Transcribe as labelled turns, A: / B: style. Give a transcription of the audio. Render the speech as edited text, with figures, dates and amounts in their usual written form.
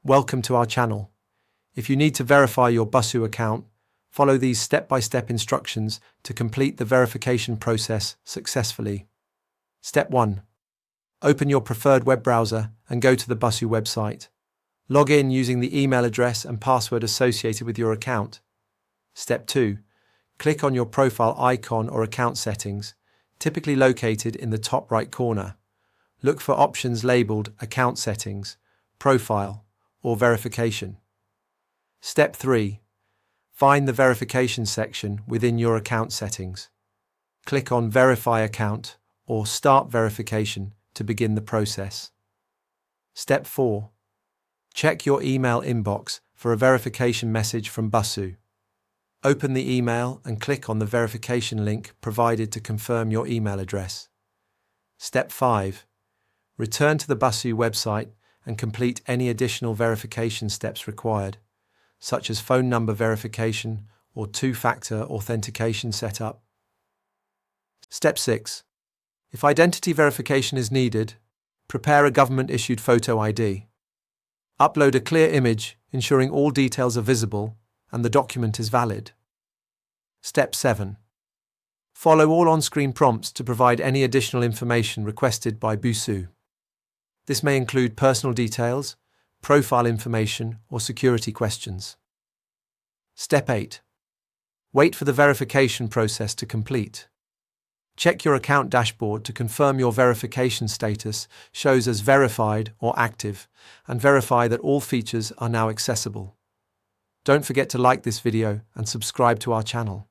A: Welcome to our channel. If you need to verify your Busuu account, follow these step-by-step instructions to complete the verification process successfully. Step 1. Open your preferred web browser and go to the Busuu website. Log in using the email address and password associated with your account. Step 2. Click on your profile icon or account settings, typically located in the top right corner. Look for options labeled Account Settings, Profile, or Verification. Step 3. Find the Verification section within your account settings. Click on Verify Account or Start Verification to begin the process. Step 4. Check your email inbox for a verification message from Busuu. Open the email and click on the verification link provided to confirm your email address. Step 5. Return to the Busuu website and complete any additional verification steps required, such as phone number verification or two-factor authentication setup. Step 6. If identity verification is needed, prepare a government-issued photo ID. Upload a clear image, ensuring all details are visible and the document is valid. Step 7. Follow all on-screen prompts to provide any additional information requested by Busuu. This may include personal details, profile information, or security questions. Step 8. Wait for the verification process to complete. Check your account dashboard to confirm your verification status shows as verified or active, and verify that all features are now accessible. Don't forget to like this video and subscribe to our channel.